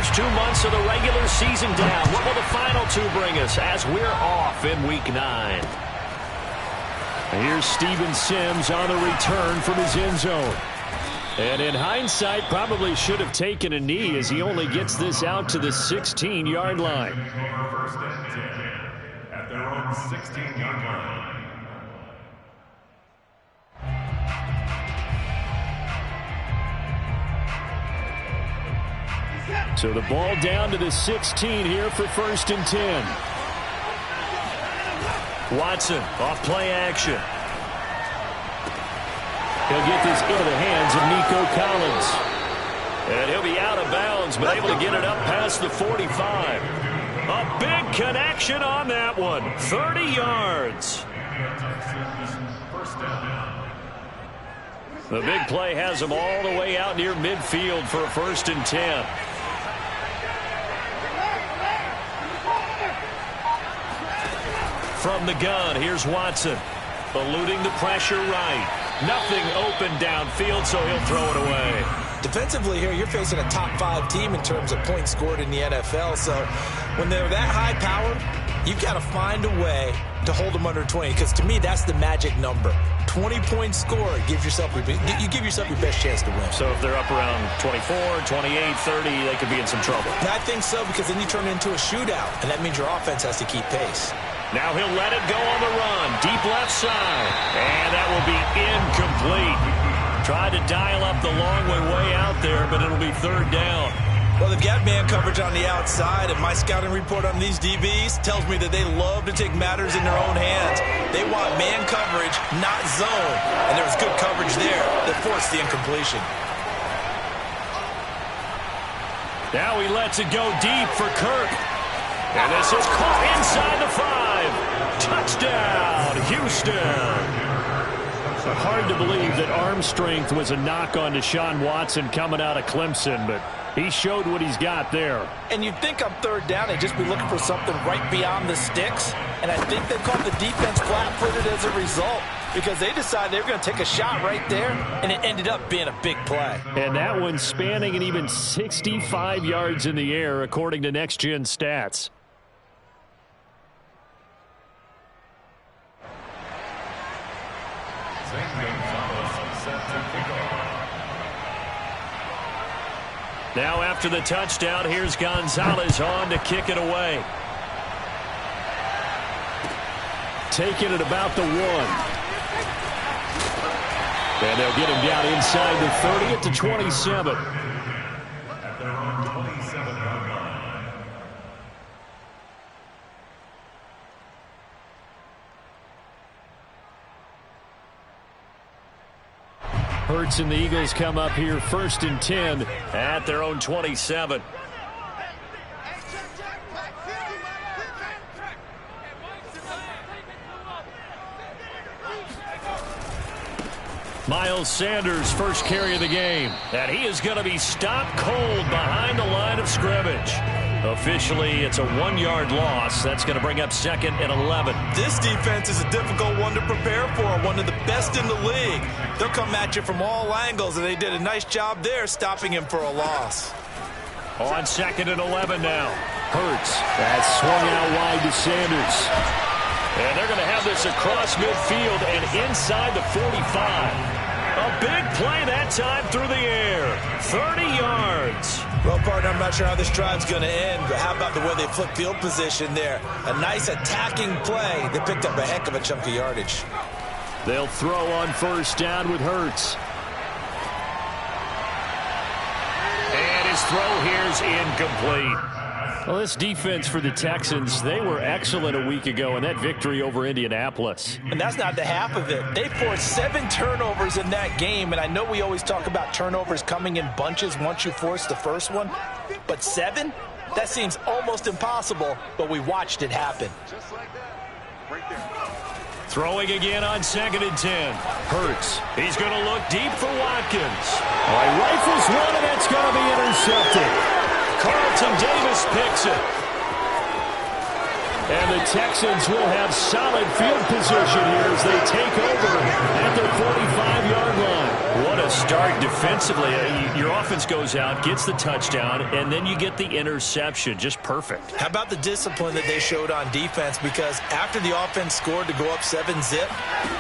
first 2 months of the regular season down. What will the final two bring us as we're off in Week 9? Here's Steven Sims on the return from his end zone. And in hindsight, probably should have taken a knee as he only gets this out to the 16-yard line. First and 10 at their own 16-yard line. So the ball down to the 16 here for first and 10. Watson off play action. He'll get this into the hands of Nico Collins. And he'll be out of bounds, but able to get it up past the 45. A big connection on that one. 30 yards. The big play has him all the way out near midfield for a first and 10. From the gun, here's Watson. Eluding the pressure right. Nothing open downfield, so he'll throw it away. Defensively here, you're facing a top 5 team in terms of points scored in the NFL. So when they're that high powered, you've got to find a way to hold them under 20. Because to me, that's the magic number. 20-point score gives yourself you give yourself your best chance to win. So if they're up around 24, 28, 30, they could be in some trouble. And I think so, because then you turn it into a shootout, and that means your offense has to keep pace. Now he'll let it go on the run. Deep left side. And that will be incomplete. Tried to dial up the long way out there, but it'll be third down. Well, they've got man coverage on the outside, and my scouting report on these DBs tells me that they love to take matters in their own hands. They want man coverage, not zone. And there was good coverage there that forced the incompletion. Now he lets it go deep for Kirk. And this is caught inside the 5. Touchdown, Houston. Hard to believe that arm strength was a knock on Deshaun Watson coming out of Clemson, but he showed what he's got there. And you'd think on third down they'd just be looking for something right beyond the sticks. And I think they caught the defense flat-footed as a result, because they decided they were going to take a shot right there, and it ended up being a big play. And that one spanning an even 65 yards in the air, according to Next Gen Stats. Now after the touchdown, here's Gonzalez on to kick it away. Taking it about the 1. And they'll get him down inside the 30 at the 27. At their own 27-yard line. Hurts and the Eagles come up here first and 10 at their own 27. Miles Sanders, first carry of the game. And he is going to be stopped cold behind the line of scrimmage. Officially, it's a 1-yard loss. That's going to bring up second and 11. This defense is a difficult one to prepare for, one of the best in the league. They'll come at you from all angles, and they did a nice job there stopping him for a loss. On second and 11 now. Hurts. That's swung out wide to Sanders. And they're going to have this across midfield and inside the 45. A big play that time through the air. 30 yards. Well, partner, I'm not sure how this drive's going to end, but how about the way they flip field position there? A nice attacking play. They picked up a heck of a chunk of yardage. They'll throw on first down with Hurts. And his throw here's incomplete. Well, this defense for the Texans, they were excellent a week ago in that victory over Indianapolis. And that's not the half of it. They forced 7 turnovers in that game, and I know we always talk about turnovers coming in bunches once you force the first one, but 7? That seems almost impossible, but we watched it happen. Just like that. Right there. Throwing again on second and 10. Hurts. He's going to look deep for Watkins. All right, rifles one, and it's going to be intercepted. Carlton Davis picks it. And the Texans will have solid field position here as they take over at their 45-yard line. What a a start defensively. Your offense goes out, gets the touchdown, and then you get the interception. Just perfect. How about the discipline that they showed on defense? Because after the offense scored to go up 7-zip,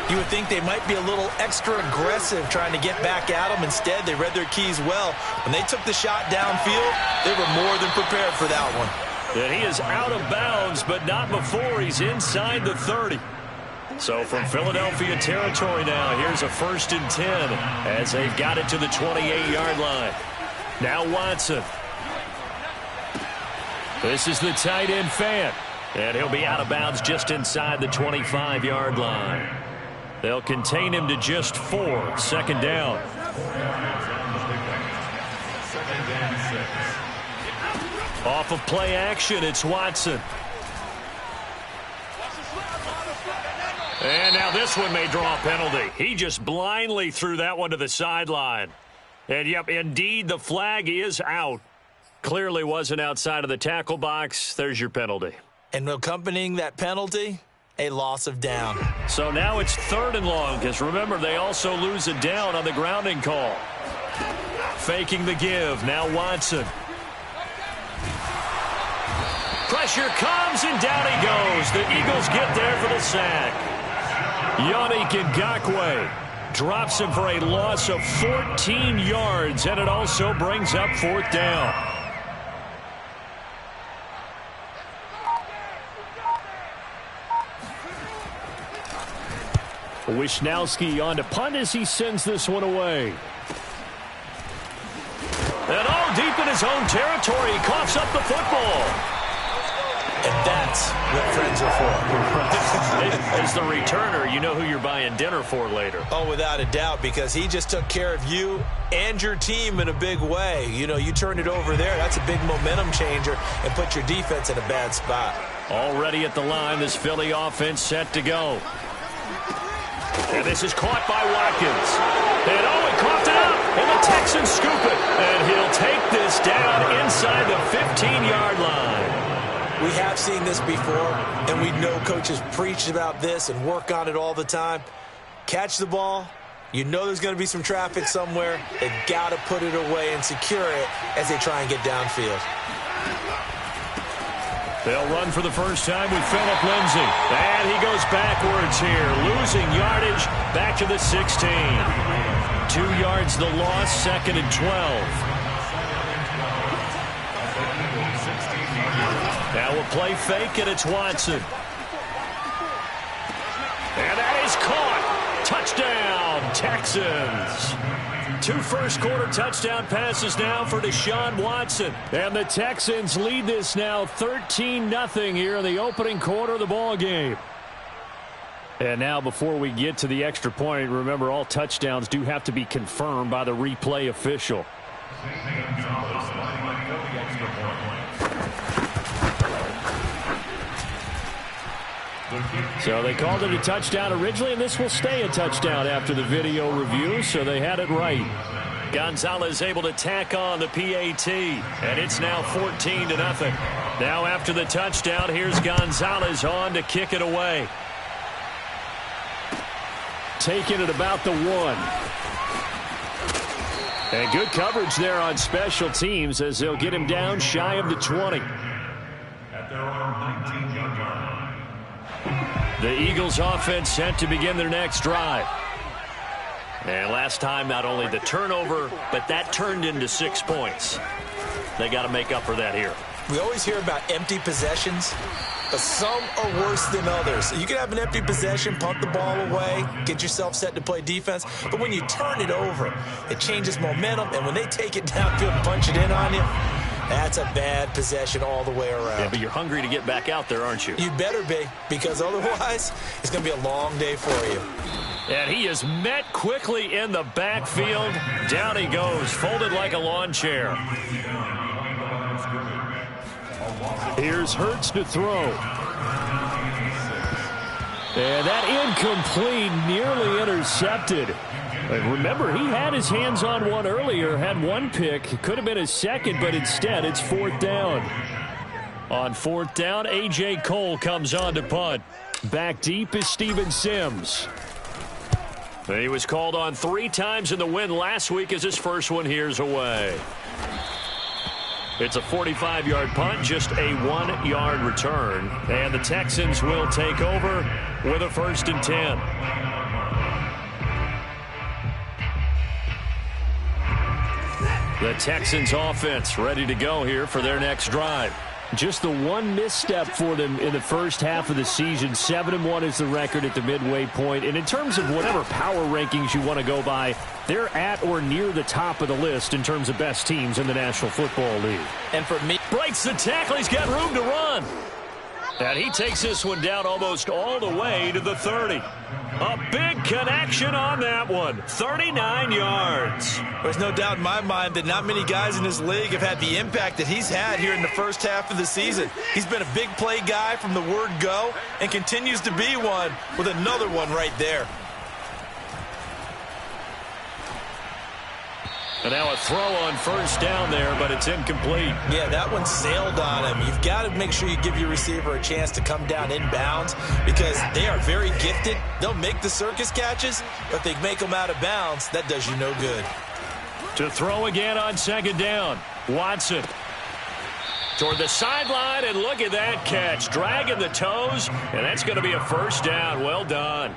you would think they might be a little extra aggressive trying to get back at them. Instead, they read their keys well. When they took the shot downfield, they were more than prepared for that one. And he is out of bounds, but not before he's inside the 30. So from Philadelphia territory now, here's a 1st and 10 as they've got it to the 28-yard line. Now Watson. This is the tight end Fant, and he'll be out of bounds just inside the 25-yard line. They'll contain him to just 4, 2nd down. Off of play action, it's Watson. And now this one may draw a penalty. He just blindly threw that one to the sideline. And, yep, indeed, the flag is out. Clearly wasn't outside of the tackle box. There's your penalty. And accompanying that penalty, a loss of down. So now it's 3rd and long, because remember, they also lose a down on the grounding call. Faking the give. Now Watson. Pressure comes, and down he goes. The Eagles get there for the sack. Yannick Ngakoue drops him for a loss of 14 yards, and it also brings up 4th down. Wisnowski on to punt as he sends this one away. And all deep in his own territory, he coughs up the football. And that's what friends are for. As the returner, you know who you're buying dinner for later. Oh, without a doubt, because he just took care of you and your team in a big way. You know, you turned it over there. That's a big momentum changer and put your defense in a bad spot. Already at the line, this Philly offense set to go. And this is caught by Watkins. And he coughed it up, and the Texans scoop it. And he'll take this down inside the 15-yard line. We have seen this before, and we know coaches preach about this and work on it all the time. Catch the ball. You know there's going to be some traffic somewhere. They've got to put it away and secure it as they try and get downfield. They'll run for the first time with Phillip Lindsay. And he goes backwards here, losing yardage back to the 16. 2 yards the loss, 2nd and 12. Now a play fake, and it's Watson. And that is caught. Touchdown, Texans. 2 first-quarter touchdown passes now for Deshaun Watson. And the Texans lead this now 13-0 here in the opening quarter of the ball game. And now before we get to the extra point, remember all touchdowns do have to be confirmed by the replay official. So they called it a touchdown originally, and this will stay a touchdown after the video review, so they had it right. Gonzalez able to tack on the PAT, and it's now 14-0. Now after the touchdown, here's Gonzalez on to kick it away. Taking it about the 1. And good coverage there on special teams as they'll get him down shy of the 20. At their own 19-yard line. The Eagles offense set to begin their next drive. And last time, not only the turnover, but that turned into 6 points. They got to make up for that here. We always hear about empty possessions, but some are worse than others. You can have an empty possession, punt the ball away, get yourself set to play defense, but when you turn it over, it changes momentum, and when they take it downfield and punch it in on you, that's a bad possession all the way around. Yeah, but you're hungry to get back out there, aren't you? You better be, because otherwise it's going to be a long day for you. And he is met quickly in the backfield. Down he goes, folded like a lawn chair. Here's Hurts to throw. And that incomplete, nearly intercepted. And remember, he had his hands on one earlier, had one pick. It could have been his second, but instead it's 4th down. On 4th down, A.J. Cole comes on to punt. Back deep is Steven Sims. He was called on 3 times in the win last week as his first one here's away. It's a 45-yard punt, just a 1-yard return. And the Texans will take over with a 1st and 10. The Texans offense ready to go here for their next drive. Just the one misstep for them in the first half of the season. 7-1 is the record at the midway point. And in terms of whatever power rankings you want to go by, they're at or near the top of the list in terms of best teams in the National Football League. And for me, breaks the tackle. He's got room to run. And he takes this one down almost all the way to the 30. A big connection on that one. 39 yards. There's no doubt in my mind that not many guys in this league have had the impact that he's had here in the first half of the season. He's been a big play guy from the word go and continues to be one with another one right there. And now a throw on 1st down there, but it's incomplete. Yeah, that one sailed on him. You've got to make sure you give your receiver a chance to come down inbounds because they are very gifted. They'll make the circus catches, but they make them out of bounds. That does you no good. To throw again on 2nd down. Watson toward the sideline, and look at that catch. Dragging the toes, and that's going to be a 1st down. Well done.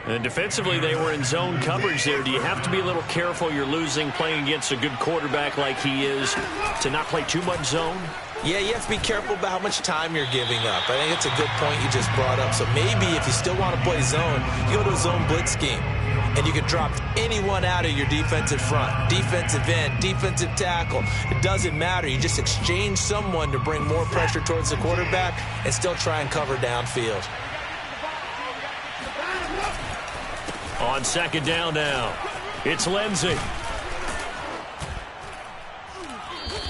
And defensively, they were in zone coverage there. Do you have to be a little careful you're losing playing against a good quarterback like he is to not play too much zone? Yeah, you have to be careful about how much time you're giving up. I think it's a good point you just brought up. So maybe if you still want to play zone, you go to a zone blitz scheme. And you can drop anyone out of your defensive front, defensive end, defensive tackle. It doesn't matter. You just exchange someone to bring more pressure towards the quarterback and still try and cover downfield. On 2nd down now, it's Lindsey.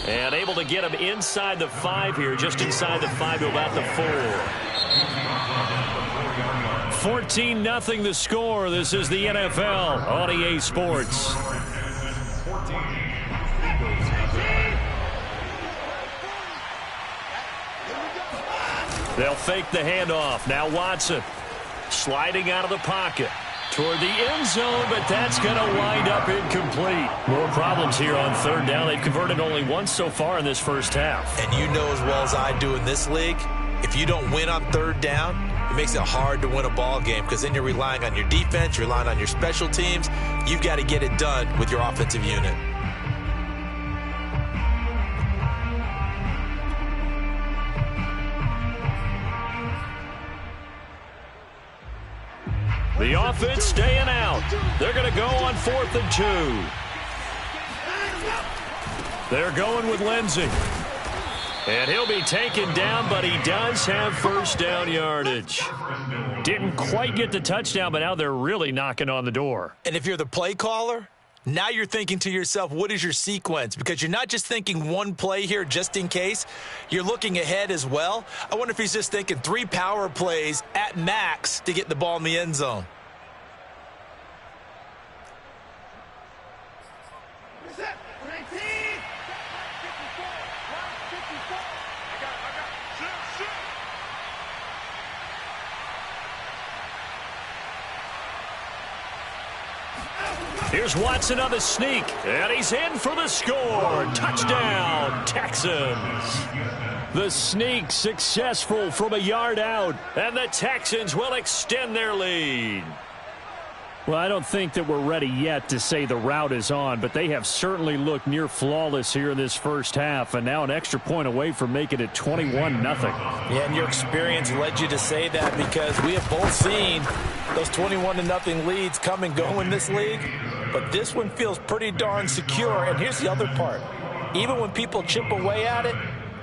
And able to get him inside the 5 here, just inside the 5 to about the 4. 14-0 the score. This is the NFL on EA Sports. They'll fake the handoff. Now Watson sliding out of the pocket toward the end zone, but that's going to wind up incomplete. More problems here on 3rd down. They've converted only once so far in this first half. And you know as well as I do in this league, if you don't win on 3rd down, it makes it hard to win a ball game because then you're relying on your defense, you're relying on your special teams. You've got to get it done with your offensive unit. The offense staying out. They're going to go on 4th and 2. They're going with Lindsey. And he'll be taken down, but he does have 1st down yardage. Didn't quite get the touchdown, but now they're really knocking on the door. And if you're the play caller, now you're thinking to yourself, what is your sequence? Because you're not just thinking one play here just in case. You're looking ahead as well. I wonder if he's just thinking 3 power plays at max to get the ball in the end zone. Here's Watson on the sneak, and he's in for the score. Touchdown, Texans. The sneak successful from a yard out, and the Texans will extend their lead. Well, I don't think that we're ready yet to say the route is on, but they have certainly looked near flawless here in this first half, and now an extra point away from making it 21-0. Yeah, and your experience led you to say that because we have both seen those 21-0 leads come and go in this league, but this one feels pretty darn secure. And here's the other part. Even when people chip away at it,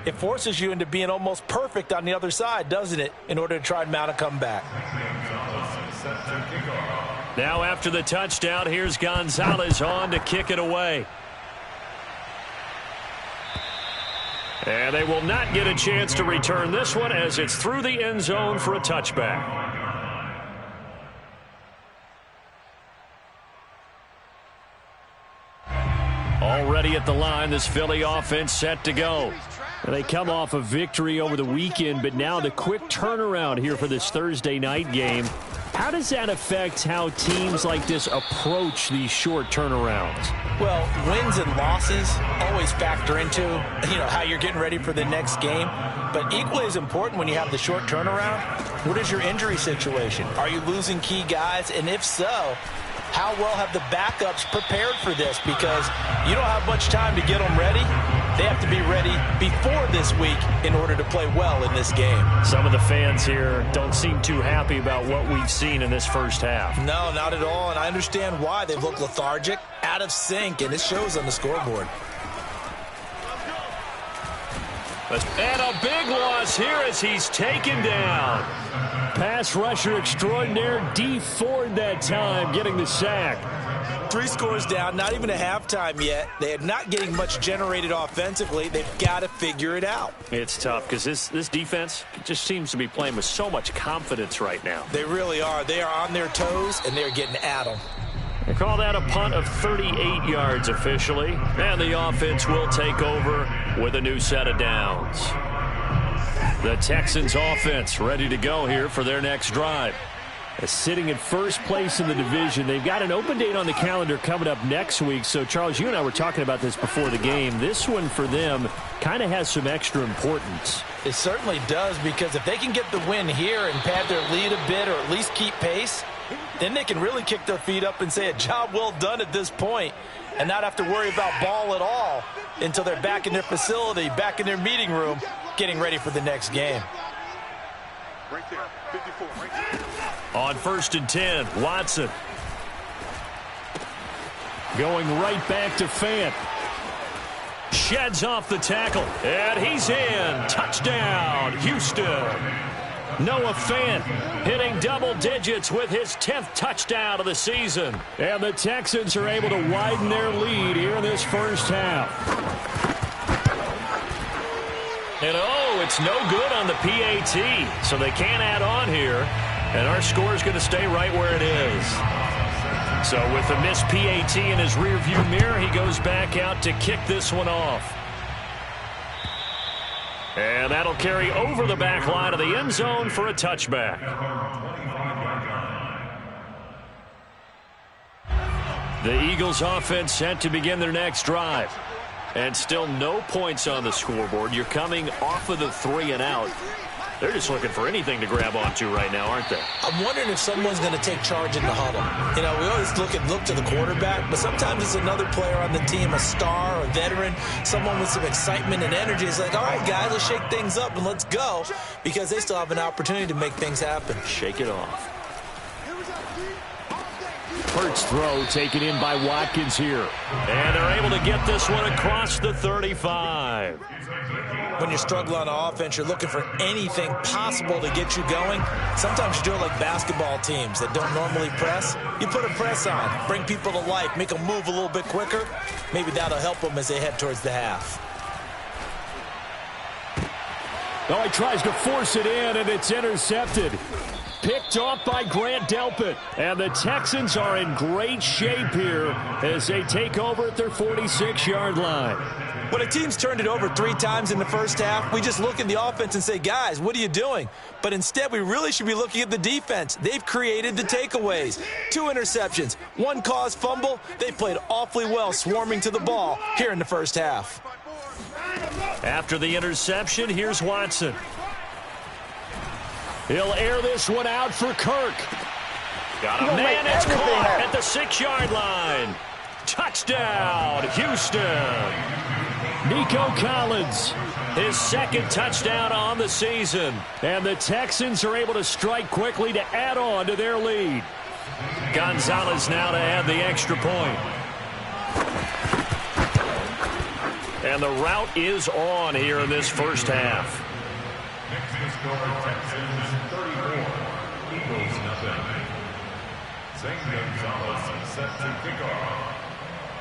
it forces you into being almost perfect on the other side, doesn't it, in order to try and mount a comeback. Now after the touchdown, here's Gonzalez on to kick it away. And they will not get a chance to return this one as it's through the end zone for a touchback. Already at the line, this Philly offense set to go. They come off a victory over the weekend, but now the quick turnaround here for this Thursday night game. How does that affect how teams like this approach these short turnarounds? Well, wins and losses always factor into, how you're getting ready for the next game. But equally as important when you have the short turnaround, what is your injury situation? Are you losing key guys? And if so, how well have the backups prepared for this? Because you don't have much time to get them ready. They have to be ready before this week in order to play well in this game. Some of the fans here don't seem too happy about what we've seen in this first half. No, not at all, and I understand why. They've looked lethargic, out of sync, and it shows on the scoreboard. And a big loss here as he's taken down. Pass rusher extraordinaire, D. Ford that time, getting the sack. 3 scores down, not even a halftime yet. They are not getting much generated offensively. They've got to figure it out. It's tough because this defense just seems to be playing with so much confidence right now. They really are. They are on their toes, and they're getting at them. They call that a punt of 38 yards officially, and the offense will take over with a new set of downs. The Texans offense ready to go here for their next drive. Sitting in first place in the division. They've got an open date on the calendar coming up next week. So, Charles, you and I were talking about this before the game. This one for them kind of has some extra importance. It certainly does, because if they can get the win here and pad their lead a bit or at least keep pace, then they can really kick their feet up and say a job well done at this point and not have to worry about ball at all until they're back in their facility, back in their meeting room, getting ready for the next game. Right there, 54, right there. On 1st and 10, Watson. Going right back to Fant. Sheds off the tackle, and he's in. Touchdown, Houston. Noah Fant hitting double digits with his 10th touchdown of the season. And the Texans are able to widen their lead here in this first half. And it's no good on the PAT, so they can't add on here. And our score is going to stay right where it is. So with the missed PAT in his rearview mirror, he goes back out to kick this one off. And that'll carry over the back line of the end zone for a touchback. The Eagles offense set to begin their next drive. And still no points on the scoreboard. You're coming off of the 3 and out. They're just looking for anything to grab onto right now, aren't they? I'm wondering if someone's going to take charge in the huddle. We always look to the quarterback, but sometimes it's another player on the team, a star, a veteran, someone with some excitement and energy. It's like, all right, guys, let's shake things up and let's go, because they still have an opportunity to make things happen. Shake it off. Hurts throw taken in by Watkins here. And they're able to get this one across the 35. When you're struggling on offense, you're looking for anything possible to get you going. Sometimes you do it like basketball teams that don't normally press. You put a press on, bring people to life, make them move a little bit quicker. Maybe that'll help them as they head towards the half. Oh, he tries to force it in, and it's intercepted. Picked off by Grant Delpit. And the Texans are in great shape here as they take over at their 46-yard line. When a team's turned it over 3 times in the first half, we just look at the offense and say, guys, what are you doing? But instead, we really should be looking at the defense. They've created the takeaways. 2 interceptions, 1 caused fumble. They played awfully well swarming to the ball here in the first half. After the interception, here's Watson. He'll air this one out for Kirk. Got a man, it's caught at the 6-yard line. Touchdown, Houston. Nico Collins, his 2nd touchdown on the season. And the Texans are able to strike quickly to add on to their lead. Gonzalez now to add the extra point. And the route is on here in this first half. Next to score, Texans 34, Eagles nothing. Zane Gonzalez set to kick off.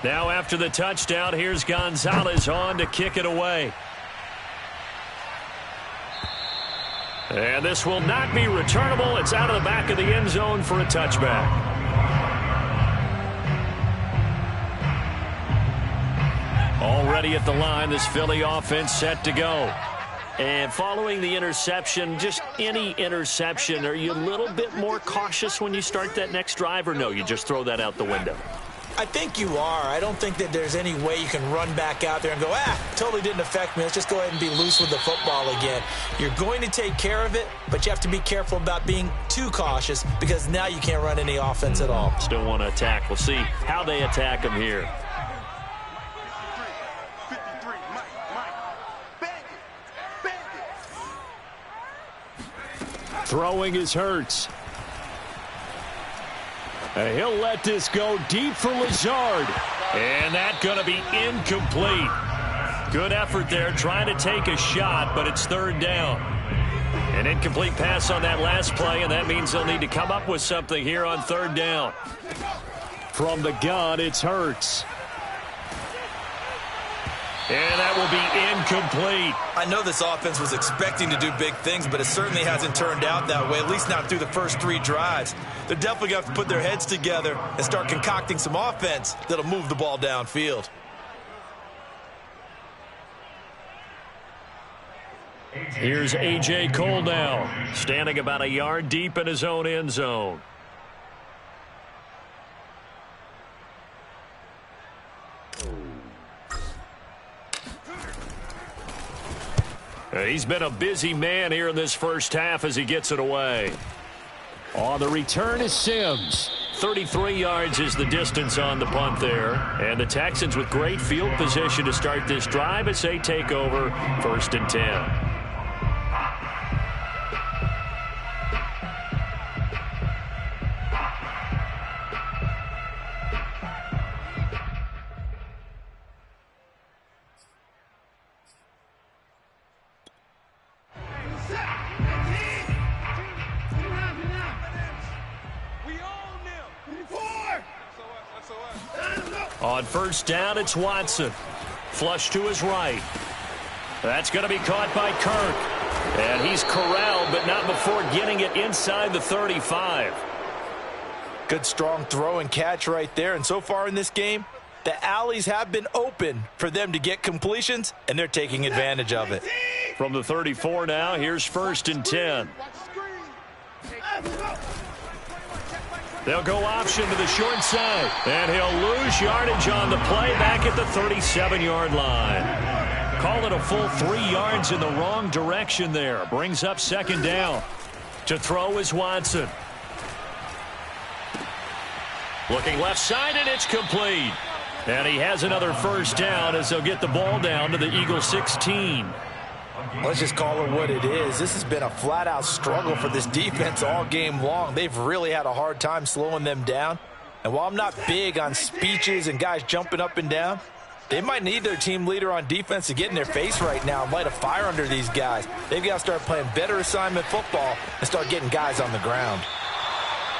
Now after the touchdown, here's Gonzalez on to kick it away. And this will not be returnable. It's out of the back of the end zone for a touchback. Already at the line, this Philly offense set to go. And following the interception, just any interception, are you a little bit more cautious when you start that next drive, or no, you just throw that out the window? I think you are. I don't think that there's any way you can run back out there and go, totally didn't affect me. Let's just go ahead and be loose with the football again. You're going to take care of it, but you have to be careful about being too cautious because now you can't run any offense at all. Still want to attack. We'll see how they attack them here. Throwing is Hurts. He'll let this go deep for Lazard. And that's going to be incomplete. Good effort there, trying to take a shot, but it's third down. An incomplete pass on that last play, and that means they'll need to come up with something here on third down. From the gun, it's Hurts. And that will be incomplete. I know this offense was expecting to do big things, but it certainly hasn't turned out that way, at least not through the first 3 drives. They're definitely going to have to put their heads together and start concocting some offense that'll move the ball downfield. Here's A.J. Cole now, standing about a yard deep in his own end zone. He's been a busy man here in this first half as he gets it away. On the return is Sims. 33 yards is the distance on the punt there. And the Texans with great field position to start this drive as they take over 1st and 10. On first down, it's Watson. Flush to his right. That's going to be caught by Kirk. And he's corralled, but not before getting it inside the 35. Good, strong throw and catch right there. And so far in this game, the alleys have been open for them to get completions, and they're taking advantage of it. From the 34 now, here's 1st and 10. They'll go option to the short side, and he'll lose yardage on the play back at the 37-yard line. Call it a full 3 yards in the wrong direction there. Brings up 2nd down. To throw is Watson. Looking left side, and it's complete. And he has another 1st down as they'll get the ball down to the Eagles 16. Let's just call it what it is. This has been a flat-out struggle for this defense all game long. They've really had a hard time slowing them down. And while I'm not big on speeches and guys jumping up and down, they might need their team leader on defense to get in their face right now and light a fire under these guys. They've got to start playing better assignment football and start getting guys on the ground.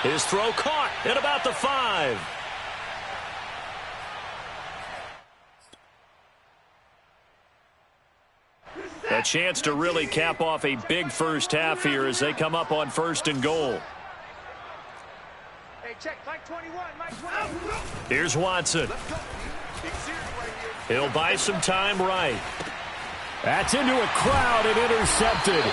His throw caught at about the 5. A chance to really cap off a big first half here as they come up on 1st and goal. Hey, check, Mike 21, Mike 21. Here's Watson. He'll buy some time right. That's into a crowd and intercepted.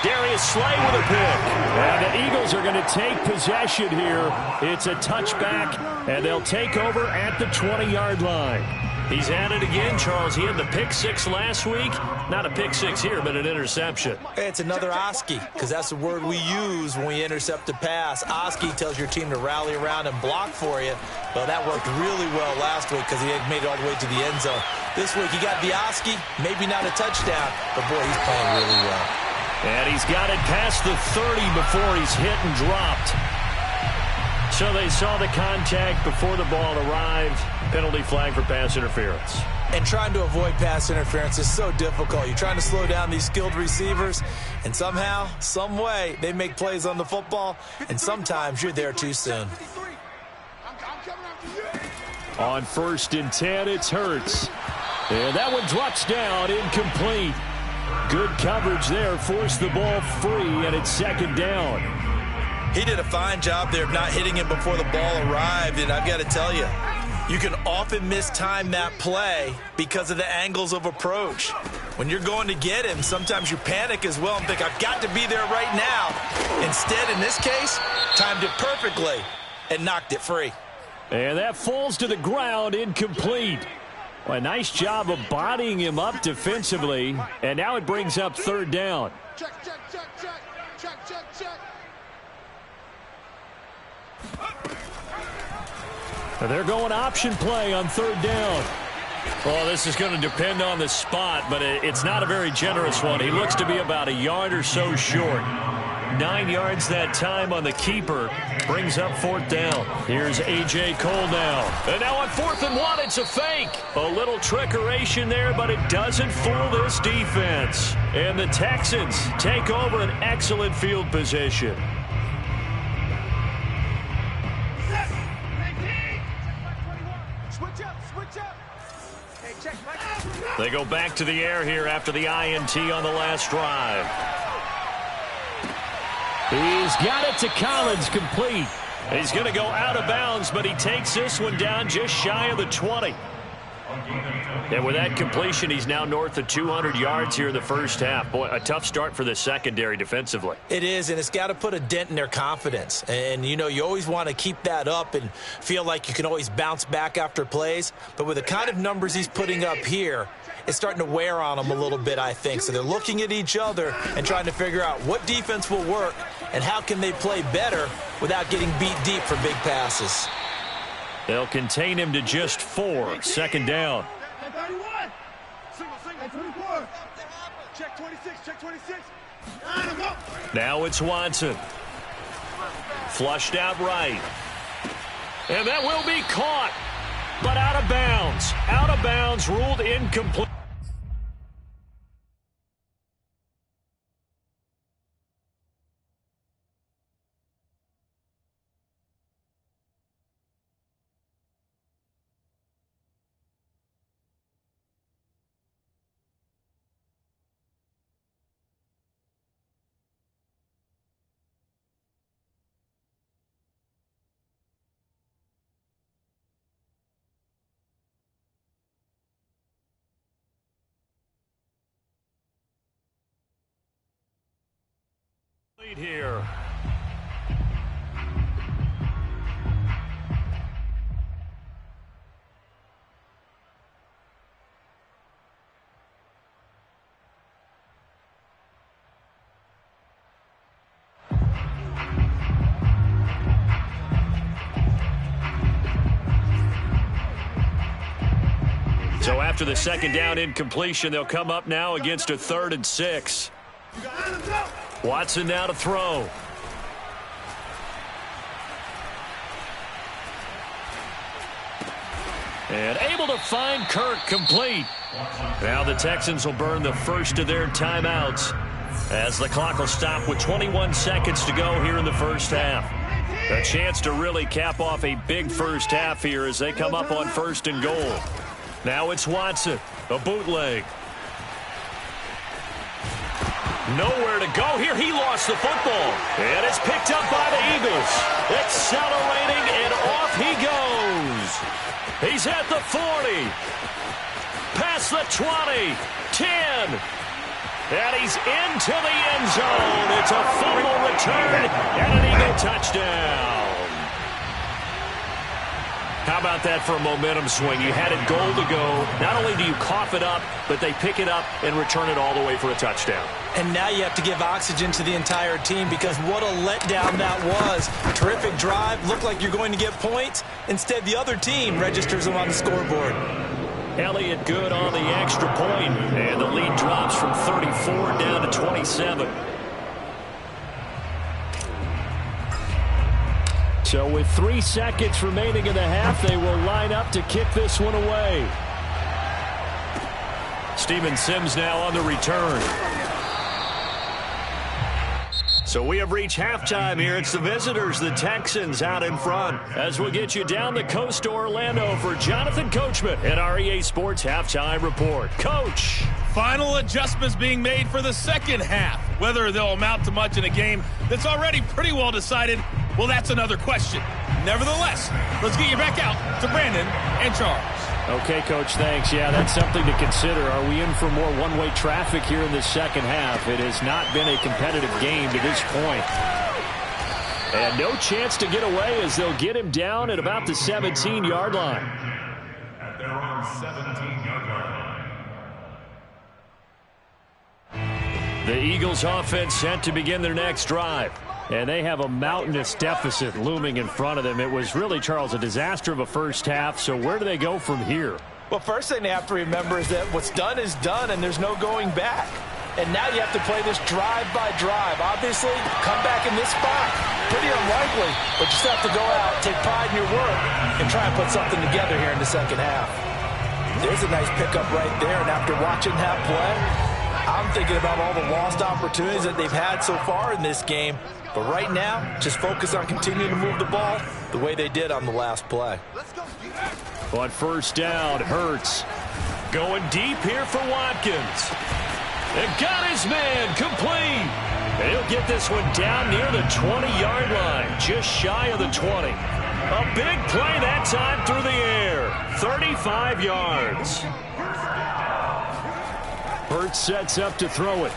Darius Slay with a pick. And the Eagles are going to take possession here. It's a touchback, and they'll take over at the 20-yard line. He's at it again, Charles. He had the pick 6 last week. Not a pick 6 here, but an interception. It's another Oski, because that's the word we use when we intercept a pass. Oski tells your team to rally around and block for you. Well, that worked really well last week because he had made it all the way to the end zone. This week, he got the Oski, maybe not a touchdown, but, boy, he's playing really well. And he's got it past the 30 before he's hit and dropped. So they saw the contact before the ball arrived. Penalty flag for pass interference. And trying to avoid pass interference is so difficult. You're trying to slow down these skilled receivers, and somehow, some way, they make plays on the football, and sometimes you're there too soon. On 1st and 10, it's Hurts. And that one drops down, incomplete. Good coverage there, forced the ball free, and it's 2nd down. He did a fine job there of not hitting him before the ball arrived, and I've got to tell you, you can often mistime that play because of the angles of approach. When you're going to get him, sometimes you panic as well and think, I've got to be there right now. Instead, in this case, timed it perfectly and knocked it free. And that falls to the ground, incomplete. Well, a nice job of bodying him up defensively, and now it brings up third down. Check, check, check, check, check, check, check. They're going option play on third down. Well, this is going to depend on the spot, but it's not a very generous one. He looks to be about a yard or so short. 9 yards that time on the keeper. Brings up fourth down. Here's A.J. Cole now. And now on 4th and 1, it's a fake. A little trickeration there, but it doesn't fool this defense. And the Texans take over an excellent field position. Switch up, switch up. Hey, check, Mike. They go back to the air here after the INT on the last drive. He's got it to Collins, complete. He's going to go out of bounds, but he takes this one down just shy of the 20. And with that completion, he's now north of 200 yards here in the first half. Boy, a tough start for the secondary defensively. It is, and it's got to put a dent in their confidence. And, you know, you always want to keep that up and feel like you can always bounce back after plays. But with the kind of numbers he's putting up here, it's starting to wear on them a little bit, I think. So they're looking at each other and trying to figure out what defense will work and how can they play better without getting beat deep for big passes. They'll contain him to just 4. Second down. 31. Single, single. 24. Check 26, check 26. Now it's Watson. Flushed out right. And that will be caught, but out of bounds. Out of bounds, ruled incomplete. Here. So after the second down incompletion, they'll come up now against a 3rd and 6. Watson now to throw. And able to find Kirk, complete. Now the Texans will burn the first of their timeouts as the clock will stop with 21 seconds to go here in the first half. A chance to really cap off a big first half here as they come up on 1st and goal. Now it's Watson, a bootleg. Nowhere to go here. He lost the football. And it's picked up by the Eagles. Accelerating, and off he goes. He's at the 40. Past the 20. 10. And he's into the end zone. It's a fumble return and an Eagle touchdown. How about that for a momentum swing? You had it goal to go. Not only do you cough it up, but they pick it up and return it all the way for a touchdown. And now you have to give oxygen to the entire team because what a letdown that was. Terrific drive. Looked like you're going to get points. Instead, the other team registers them on the scoreboard. Elliott good on the extra point, and the lead drops from 34 down to 27. So with 3 seconds remaining in the half, they will line up to kick this one away. Steven Sims now on the return. So we have reached halftime here. It's the visitors, the Texans, out in front. As we'll get you down the coast to Orlando for Jonathan Coachman at our EA Sports Halftime Report. Coach. Final adjustments being made for the second half. Whether they'll amount to much in a game that's already pretty well decided, well, that's another question. Nevertheless, let's get you back out to Brandon and Charles. Okay, Coach, thanks. Yeah, that's something to consider. Are we in for more one-way traffic here in the second half? It has not been a competitive game to this point. And no chance to get away as they'll get him down at about the 17-yard line. At their own 17-yard line. The Eagles offense set to begin their next drive. And they have a mountainous deficit looming in front of them. It was really, Charles, a disaster of a first half. So where do they go from here? Well, first thing they have to remember is that what's done is done, and there's no going back. And now you have to play this drive by drive. Obviously, come back in this spot. Pretty unlikely, but you still have to go out, take pride in your work, and try and put something together here in the second half. There's a nice pickup right there, and after watching that play, I'm thinking about all the lost opportunities that they've had so far in this game. But right now, just focus on continuing to move the ball the way they did on the last play. On first down, Hurts going deep here for Watkins. And got his man complete. And he'll get this one down near the 20-yard line, just shy of the 20. A big play that time through the air, 35 yards. Hurts sets up to throw it.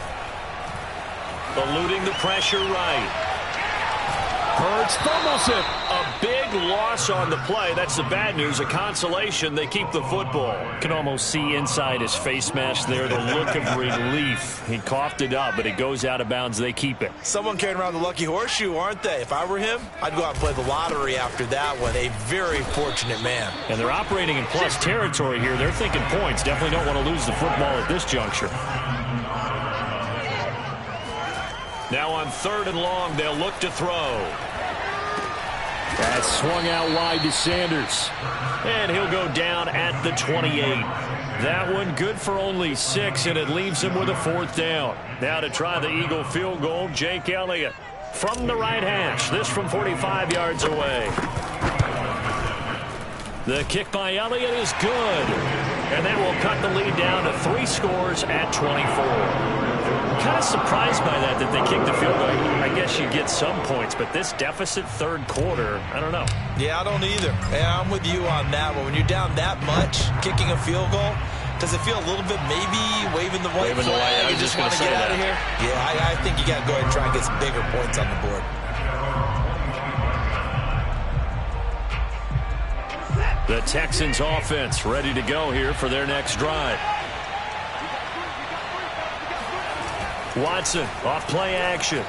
Eluding the pressure right. Hurts fumbles it. A big loss on the play. That's the bad news. A consolation, they keep the football. Can almost see inside his face mask there the look of relief. He coughed it up, but it goes out of bounds. They keep it. Someone carrying around the lucky horseshoe, aren't they? If I were him, I'd go out and play the lottery after that one. A very fortunate man. And they're operating in plus territory here. They're thinking points. Definitely don't want to lose the football at this juncture. Now on 3rd and long, they'll look to throw. That's swung out wide to Sanders. And he'll go down at the 28. That one good for only 6, and it leaves him with a 4th down. Now to try the Eagle field goal, Jake Elliott from the right hash. This from 45 yards away. The kick by Elliott is good. And that will cut the lead down to 3 scores at 24. Kind of surprised by that they kicked the field goal. I guess you get some points, but this deficit 3rd quarter, I don't know. Yeah, I don't either. And I'm with you on that one. When you're down that much, kicking a field goal, does it feel a little bit maybe waving the white flag? You just want to get out of here? Yeah, I think you got to go ahead and try and get some bigger points on the board. The Texans offense ready to go here for their next drive. Watson off play action.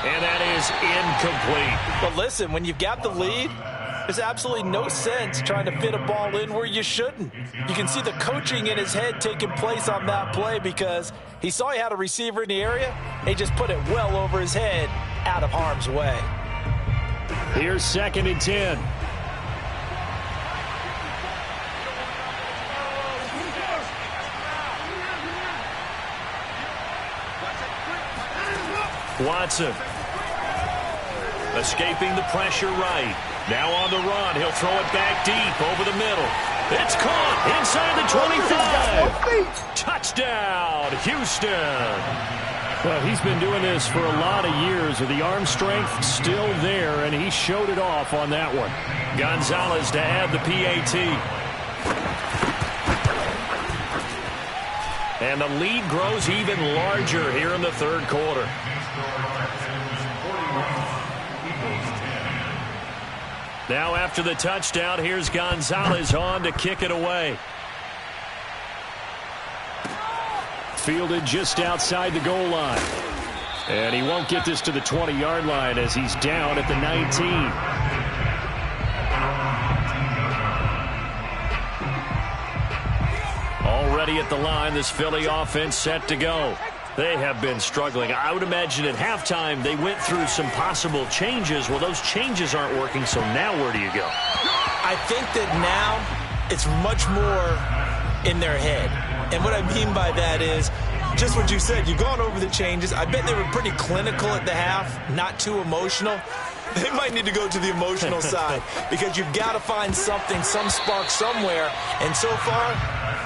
And that is incomplete. But listen, when you've got the lead, there's absolutely no sense trying to fit a ball in where you shouldn't. You can see the coaching in his head taking place on that play because he saw he had a receiver in the area. He just put it well over his head out of harm's way. Here's 2nd and 10. Watson escaping the pressure right. Now on the run. He'll throw it back deep over the middle. It's caught inside the 25. Touchdown, Houston. Well, he's been doing this for a lot of years. The arm strength still there, and he showed it off on that one. Gonzalez to add the PAT. And the lead grows even larger here in the 3rd quarter. Now after the touchdown, here's Gonzalez on to kick it away. Fielded just outside the goal line. And he won't get this to the 20-yard line as he's down at the 19. Already at the line, this Philly offense set to go. They have been struggling. I would imagine at halftime they went through some possible changes. Well, those changes aren't working, so now where do you go? I think that now it's much more in their head. And what I mean by that is just what you said. You've gone over the changes. I bet they were pretty clinical at the half, not too emotional. They might need to go to the emotional side because you've got to find something, some spark somewhere. And so far,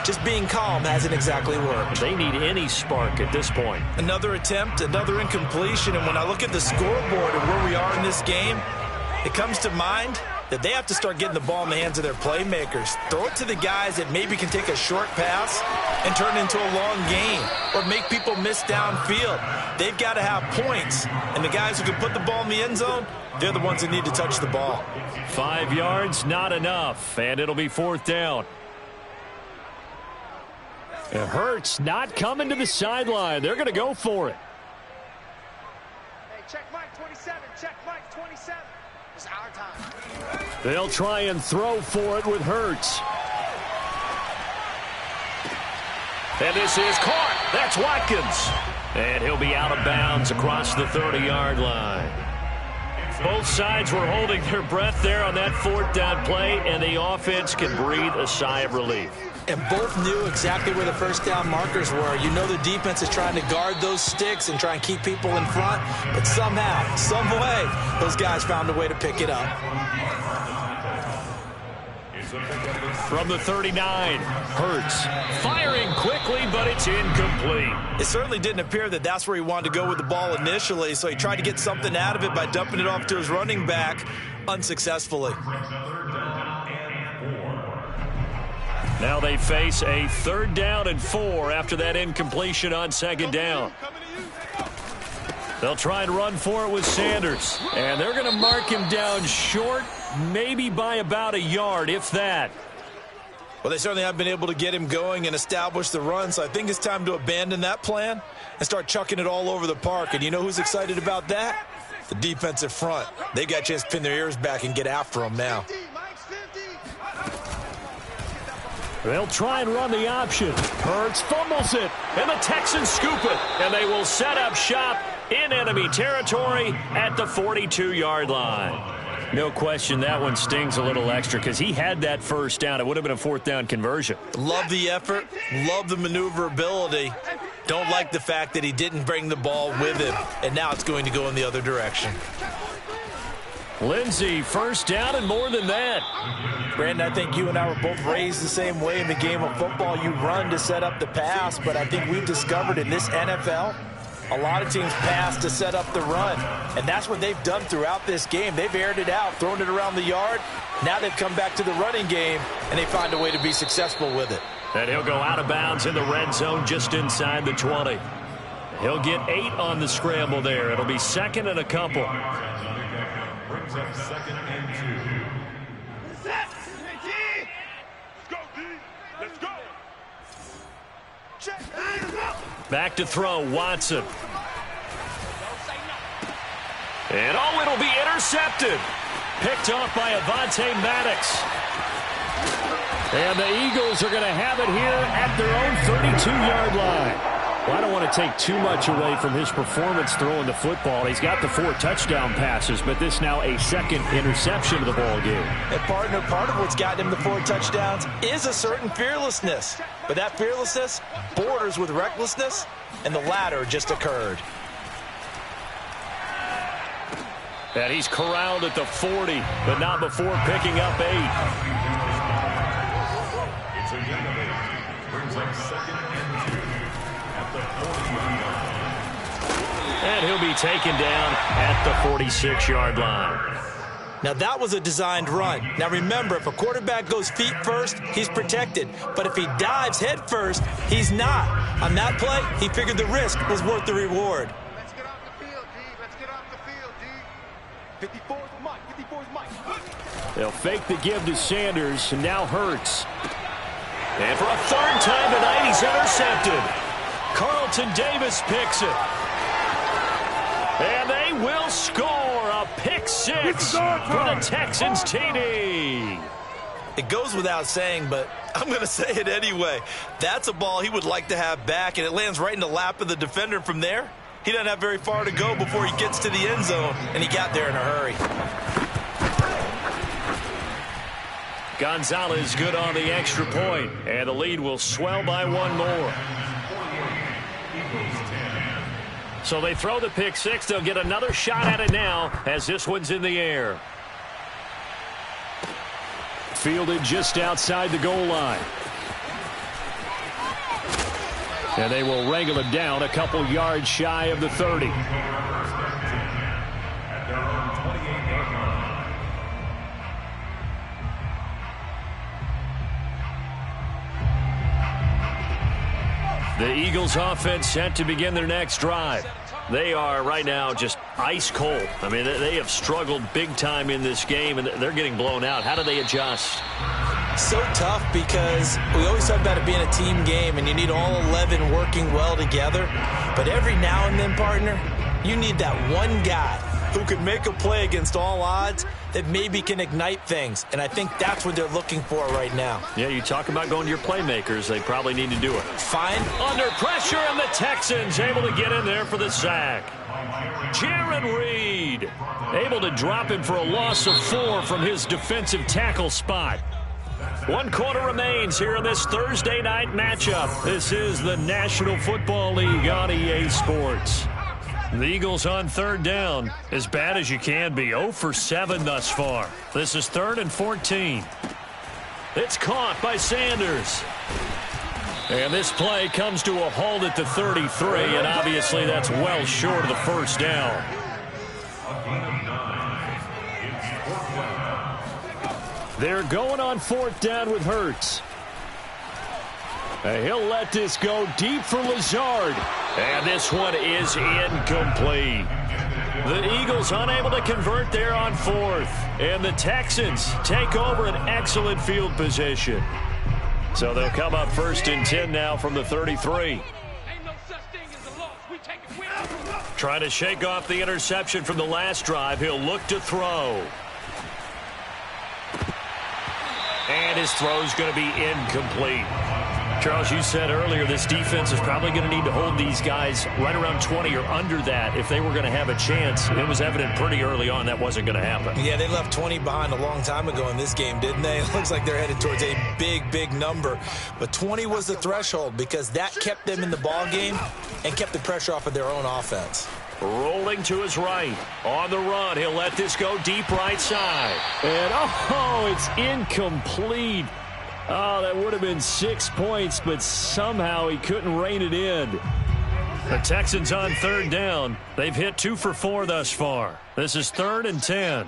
just being calm hasn't exactly worked. They need any spark at this point. Another attempt, another incompletion, and when I look at the scoreboard and where we are in this game, it comes to mind that they have to start getting the ball in the hands of their playmakers. Throw it to the guys that maybe can take a short pass and turn it into a long game or make people miss downfield. They've got to have points, and the guys who can put the ball in the end zone, they're the ones that need to touch the ball. 5 yards, not enough, and it'll be 4th down. It hurts not coming to the sideline. They're going to go for it. Hey, check Mike 27. Check Mike 27. It's our time. They'll try and throw for it with Hurts. And this is caught. That's Watkins. And he'll be out of bounds across the 30-yard line. Both sides were holding their breath there on that 4th down play, and the offense can breathe a sigh of relief. And both knew exactly where the first down markers were. You know the defense is trying to guard those sticks and try and keep people in front, but somehow, some way, those guys found a way to pick it up. From the 39, Hurts firing quickly, but it's incomplete. It certainly didn't appear that that's where he wanted to go with the ball initially, so he tried to get something out of it by dumping it off to his running back unsuccessfully. Now they face a 3rd down and 4 after that incompletion on 2nd down. They'll try and run for it with Sanders, and they're going to mark him down short, maybe by about a yard, if that. Well, they certainly have been able to get him going and establish the run, so I think it's time to abandon that plan and start chucking it all over the park. And you know who's excited about that? The defensive front. They got a chance to pin their ears back and get after him now. They'll try and run the option. Hurts fumbles it, and the Texans scoop it. And they will set up shop in enemy territory at the 42-yard line. No question that one stings a little extra because he had that first down. It would have been a 4th down conversion. Love the effort. Love the maneuverability. Don't like the fact that he didn't bring the ball with him. And now it's going to go in the other direction. Lindsey, first down and more than that. Brandon, I think you and I were both raised the same way in the game of football. You run to set up the pass, but I think we've discovered in this NFL, a lot of teams pass to set up the run, and that's what they've done throughout this game. They've aired it out, thrown it around the yard. Now they've come back to the running game, and they find a way to be successful with it. And he'll go out of bounds in the red zone just inside the 20. He'll get 8 on the scramble there. It'll be 2nd and a couple. Brings up 2nd and 2. Let's go, D. Let's go. Check. Back to throw, Watson. And it'll be intercepted. Picked off by Avonte Maddox. And the Eagles are going to have it here at their own 32-yard line. Well, I don't want to take too much away from his performance throwing the football. He's got the 4 touchdown passes, but this now a 2nd interception of the ball game. And partner, part of what's gotten him the 4 touchdowns is a certain fearlessness. But that fearlessness borders with recklessness, and the latter just occurred. And he's corralled at the 40, but not before picking up 8. It's a gain of 8. Brings up 2nd and 2 at the 40-yard line. And he'll be taken down at the 46-yard line. Now, that was a designed run. Now, remember, if a quarterback goes feet first, he's protected. But if he dives head first, he's not. On that play, he figured the risk was worth the reward. Let's get off the field, D. Let's get off the field, D. 54's Mike. 54's Mike. They'll fake the give to Sanders, and now Hurts. And for a 3rd time tonight, he's intercepted. Carlton Davis picks it. And they will score a pick 6 for the Texans TD. It goes without saying, but I'm going to say it anyway. That's a ball he would like to have back, and it lands right in the lap of the defender. From there, he doesn't have very far to go before he gets to the end zone, and he got there in a hurry. Gonzalez good on the extra point, and the lead will swell by 1 more. So they throw the pick 6. They'll get another shot at it now as this one's in the air. Fielded just outside the goal line. And they will wrangle him down a couple yards shy of the 30. The Eagles offense set to begin their next drive. They are right now just ice cold. I mean, they have struggled big time in this game, and they're getting blown out. How do they adjust? So tough because we always talk about it being a team game, and you need all 11 working well together. But every now and then, partner, you need that one guy who can make a play against all odds that maybe can ignite things. And I think that's what they're looking for right now. Yeah, you talk about going to your playmakers. They probably need to do it. Fine. Under pressure, and the Texans able to get in there for the sack. Jaron Reed able to drop him for a loss of 4 from his defensive tackle spot. 1 quarter remains here in this Thursday night matchup. This is the National Football League on EA Sports. The Eagles on 3rd down, as bad as you can be. 0 for 7 thus far. This is 3rd and 14. It's caught by Sanders. And this play comes to a halt at the 33, and obviously that's well short of the first down. They're going on 4th down with Hurts. He'll let this go deep for Lazard. And this one is incomplete. The Eagles unable to convert there on 4th. And the Texans take over an excellent field position. So they'll come up 1st and 10 now from the 33. Trying to shake off the interception from the last drive. He'll look to throw. And his throw is going to be incomplete. Charles, you said earlier this defense is probably going to need to hold these guys right around 20 or under that if they were going to have a chance. It was evident pretty early on that wasn't going to happen. Yeah, they left 20 behind a long time ago in this game, didn't they? It looks like they're headed towards a big number. But 20 was the threshold because that kept them in the ball game and kept the pressure off of their own offense. Rolling to his right. On the run, he'll let this go deep right side. And, it's incomplete. Oh, that would have been 6 points, but somehow he couldn't rein it in. The Texans on 3rd down. They've hit 2 for 4 thus far. This is 3rd and 10.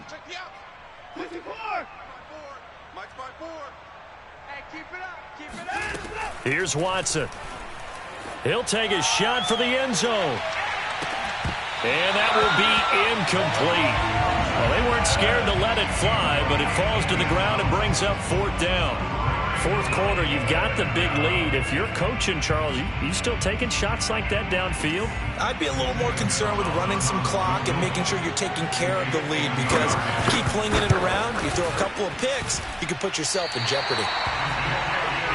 Here's Watson. He'll take a shot for the end zone. And that will be incomplete. Well, they weren't scared to let it fly, but it falls to the ground and brings up 4th down. 4th quarter, you've got the big lead. If you're coaching, Charles, you still taking shots like that downfield? I'd be a little more concerned with running some clock and making sure you're taking care of the lead because you keep flinging it around, you throw a couple of picks, you can put yourself in jeopardy.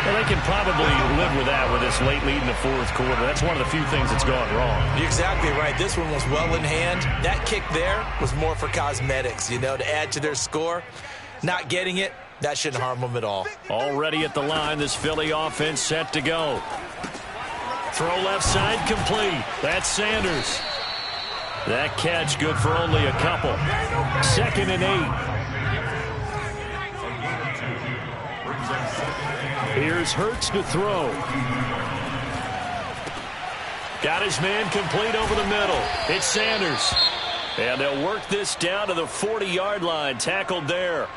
Well, they can probably live with that with this late lead in the 4th quarter. That's one of the few things that's gone wrong. You're exactly right. This one was well in hand. That kick there was more for cosmetics, to add to their score. Not getting it, that shouldn't harm them at all. Already at the line, this Philly offense set to go. Throw left side complete. That's Sanders. That catch good for only a couple. 2nd and 8. Here's Hurts to throw. Got his man complete over the middle. It's Sanders. And they'll work this down to the 40-yard line. Tackled there.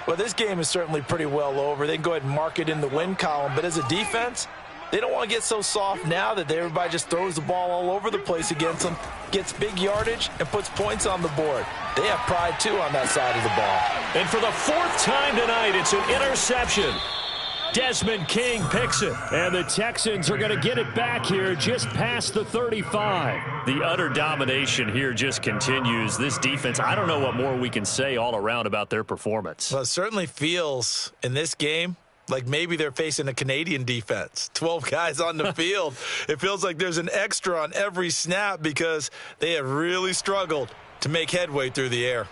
Well, this game is certainly pretty well over. They can go ahead and mark it in the win column. But as a defense, they don't want to get so soft now that everybody just throws the ball all over the place against them, gets big yardage, and puts points on the board. They have pride, too, on that side of the ball. And for the 4th time tonight, it's an interception. Desmond King picks it, and the Texans are going to get it back here just past the 35. The utter domination here just continues. This defense, I don't know what more we can say all around about their performance. Well, it certainly feels in this game like maybe they're facing a Canadian defense. 12 guys on the field. It feels like there's an extra on every snap because they have really struggled to make headway through the air.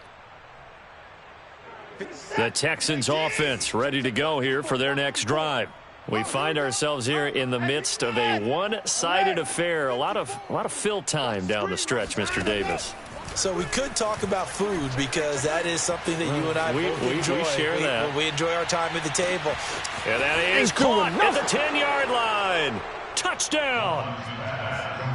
The Texans offense ready to go here for their next drive. We find ourselves here in the midst of a one-sided affair. A lot of fill time down the stretch, Mr. Davis. So we could talk about food because that is something that you and I both enjoy. We share that. We enjoy our time at the table. And that is caught at the 10-yard line. Touchdown!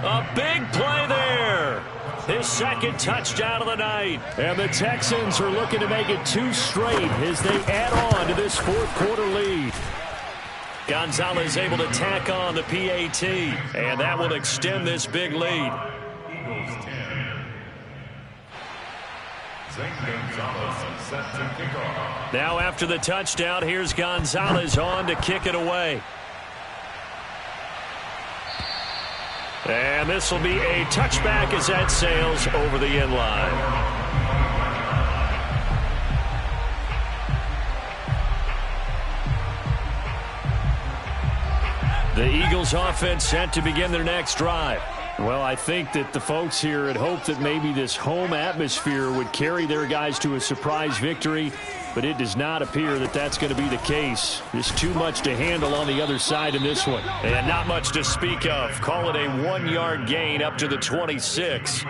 A big play there. His second touchdown of the night. And the Texans are looking to make it 2 straight as they add on to this fourth quarter lead. Gonzalez able to tack on the PAT, and that will extend this big lead. Eagles 10. Zane Gonzalez set to kick off. Now after the touchdown, here's Gonzalez on to kick it away. And this will be a touchback as that sails over the end line. The Eagles offense set to begin their next drive. Well, I think that the folks here had hoped that maybe this home atmosphere would carry their guys to a surprise victory, but it does not appear that that's going to be the case. There's too much to handle on the other side in this one. And not much to speak of. Call it a 1-yard gain up to the 26. He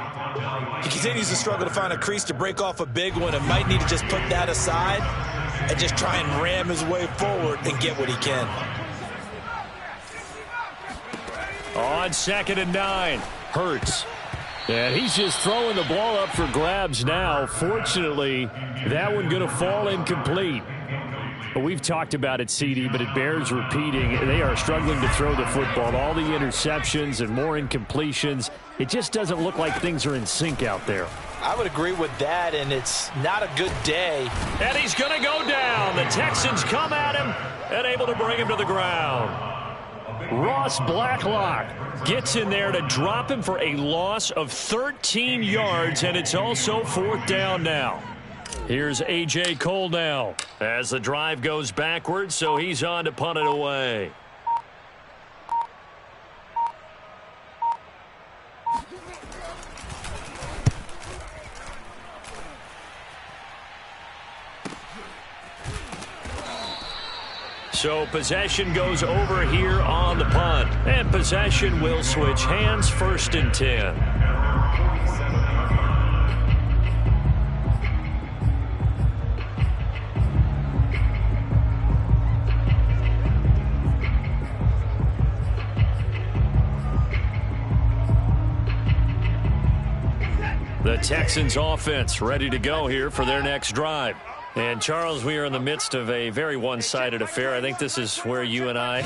continues to struggle to find a crease to break off a big one and might need to just put that aside and just try and ram his way forward and get what he can. On 2nd and 9, Hurts. And he's just throwing the ball up for grabs now. Fortunately, that one going to fall incomplete. But we've talked about it, CD, but it bears repeating. They are struggling to throw the football. All the interceptions and more incompletions. It just doesn't look like things are in sync out there. I would agree with that, and it's not a good day. And he's going to go down. The Texans come at him and able to bring him to the ground. Ross Blacklock gets in there to drop him for a loss of 13 yards, and it's also 4th down now. Here's A.J. Cole now as the drive goes backwards, so he's on to punt it away. So possession goes over here on the punt. And possession will switch hands, 1st and 10. The Texans offense ready to go here for their next drive. And, Charles, we are in the midst of a very one-sided affair. I think this is where you and I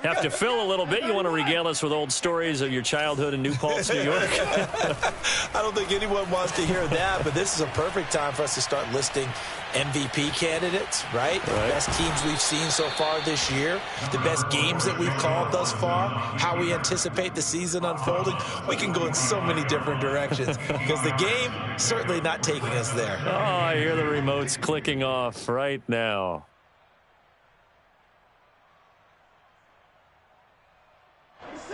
have to fill a little bit. You want to regale us with old stories of your childhood in New Paltz, New York? I don't think anyone wants to hear that, but this is a perfect time for us to start listing MVP candidates, right? The best teams we've seen so far this year, the best games that we've called thus far, how we anticipate the season unfolding. We can go in so many different directions because the game certainly not taking us there. Oh, I hear the remotes clicking off right now.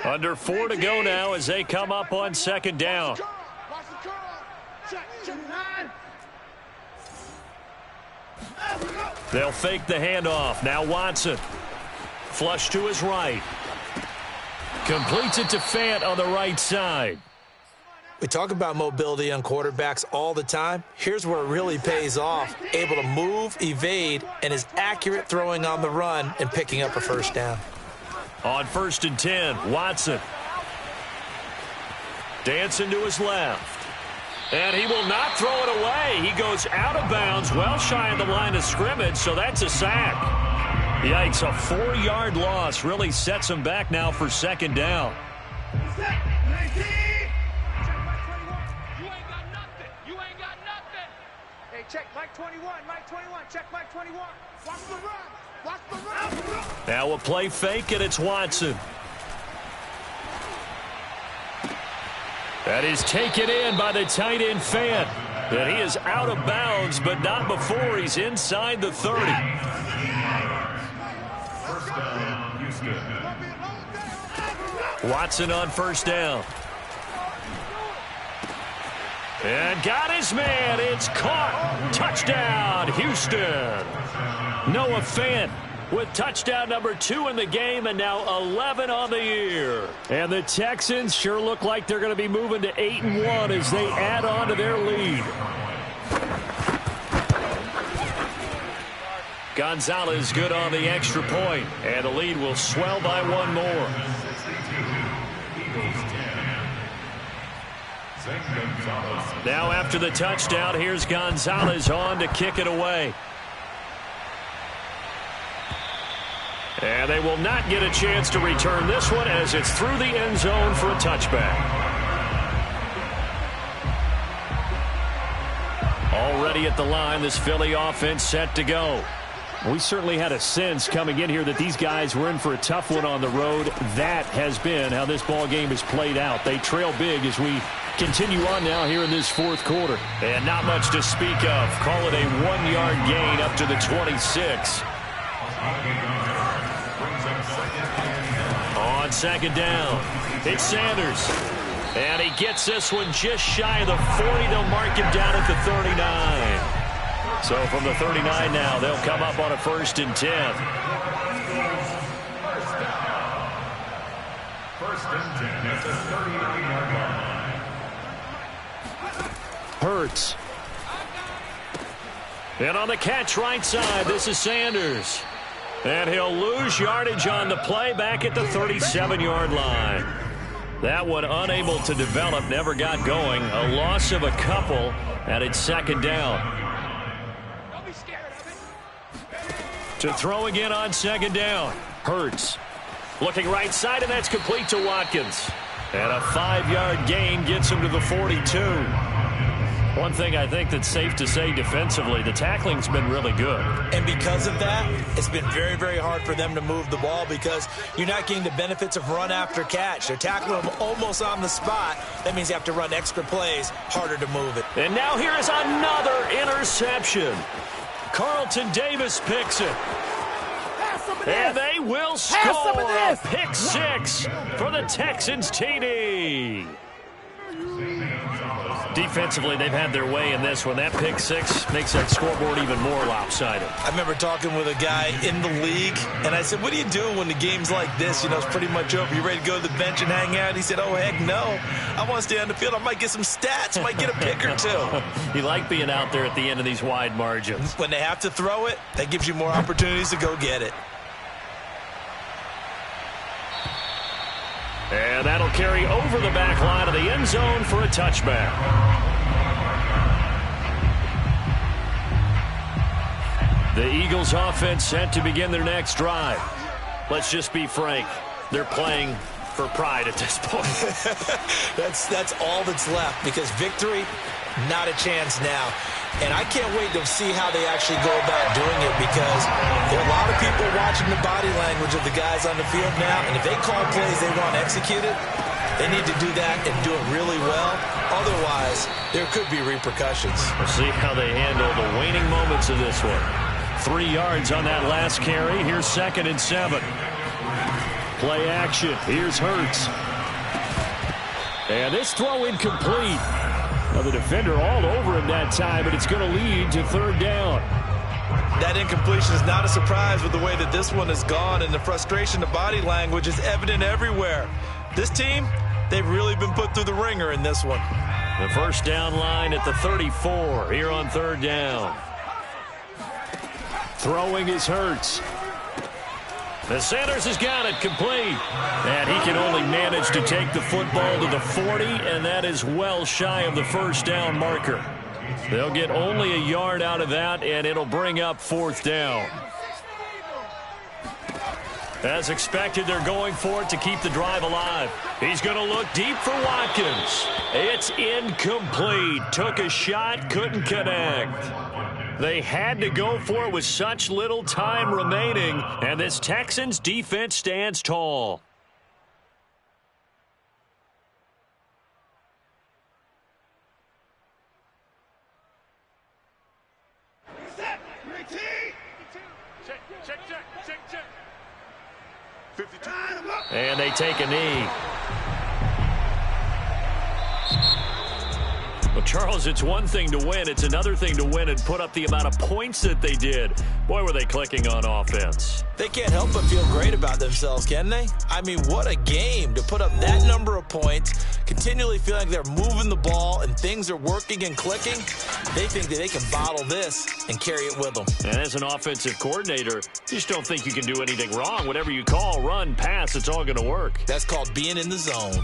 Under 4 to go now as they come up on 2nd down. They'll fake the handoff. Now Watson. Flush to his right. Completes it to Fant on the right side. We talk about mobility on quarterbacks all the time. Here's where it really pays off. Able to move, evade, and is accurate throwing on the run and picking up a 1st down. On 1st and 10, Watson. Dancing to his left. And he will not throw it away. He goes out of bounds, well shy of the line of scrimmage, so that's a sack. Yikes, a 4-yard loss really sets him back now for 2nd down. Check Mike 21, Mike 21, check Mike 21. Watch the run, watch the run. Now a play fake, and it's Watson. That is taken in by the tight end Fant. And he is out of bounds, but not before he's inside the 30. 1st down, Houston. Watson on 1st down. And got his man. It's caught. Touchdown, Houston. Noah Fant with touchdown number 2 in the game and now 11 on the year. And the Texans sure look like they're going to be moving to 8-1 as they add on to their lead. Gonzalez good on the extra point, and the lead will swell by 1 more. Now after the touchdown, here's Gonzalez on to kick it away. And they will not get a chance to return this one as it's through the end zone for a touchback. Already at the line, this Philly offense set to go. We certainly had a sense coming in here that these guys were in for a tough one on the road. That has been how this ball game has played out. They trail big as we continue on now here in this fourth quarter. And not much to speak of. Call it a 1-yard gain up to the 26. On second down, it's Sanders. And he gets this one just shy of the 40. They'll mark him down at the 39. So from the 39 now, they'll come up on a 1st and 10. First and 10 at the 39-yard line. Hurts. And on the catch right side, this is Sanders. And he'll lose yardage on the play back at the 37-yard line. That one unable to develop, never got going. A loss of a couple, and it's second down. To throw again on second down. Hurts. Looking right side, and that's complete to Watkins. And a 5-yard gain gets him to the 42. One thing I think that's safe to say defensively, the tackling's been really good. And because of that, it's been very, very hard for them to move the ball because you're not getting the benefits of run after catch. They're tackling them almost on the spot. That means you have to run extra plays, harder to move it. And now here is another interception. Carlton Davis picks it. And they will score a pick six for the Texans TD. Defensively, they've had their way in this one. That pick six makes that scoreboard even more lopsided. I remember talking with a guy in the league, and I said, what do you do when the game's like this? You know, it's pretty much over. You ready to go to the bench and hang out? He said, oh, heck no. I want to stay on the field. I might get some stats. Might get a pick or two. You like being out there at the end of these wide margins. When they have to throw it, that gives you more opportunities to go get it. And that'll carry over the back line of the end zone for a touchback. The Eagles offense set to begin their next drive. Let's just be frank. They're playing for pride at this point. That's all that's left because victory, not a chance now. And I can't wait to see how they actually go about doing it because there are a lot of people watching the body language of the guys on the field now. And if they call plays they want executed, they need to do that and do it really well. Otherwise, there could be repercussions. We'll see how they handle the waning moments of this one. 3 yards on that last carry. Here's 2nd and 7. Play action. Here's Hurts. And this throw incomplete. Now the defender all over him that time, but it's going to lead to 3rd down. That incompletion is not a surprise with the way that this one has gone, and the frustration, the body language is evident everywhere. This team, they've really been put through the ringer in this one. The first down line at the 34 here on 3rd down. Throwing is Hurts. The Sanders has got it complete. And he can only manage to take the football to the 40, and that is well shy of the first down marker. They'll get only a yard out of that, and it'll bring up 4th down. As expected, they're going for it to keep the drive alive. He's going to look deep for Watkins. It's incomplete. Took a shot, couldn't connect. They had to go for it with such little time remaining, and this Texans defense stands tall. And they take a knee. Well, Charles, it's one thing to win. It's another thing to win and put up the amount of points that they did. Boy, were they clicking on offense. They can't help but feel great about themselves, can they? I mean, what a game to put up that number of points, continually feeling like they're moving the ball and things are working and clicking. They think that they can bottle this and carry it with them. And as an offensive coordinator, you just don't think you can do anything wrong. Whatever you call, run, pass, it's all going to work. That's called being in the zone.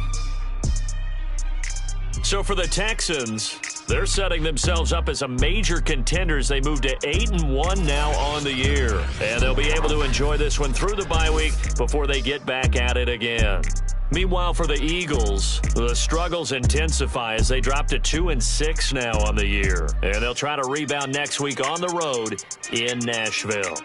So for the Texans, they're setting themselves up as a major contender as they move to 8-1 now on the year. And they'll be able to enjoy this one through the bye week before they get back at it again. Meanwhile, for the Eagles, the struggles intensify as they drop to 2-6 now on the year. And they'll try to rebound next week on the road in Nashville.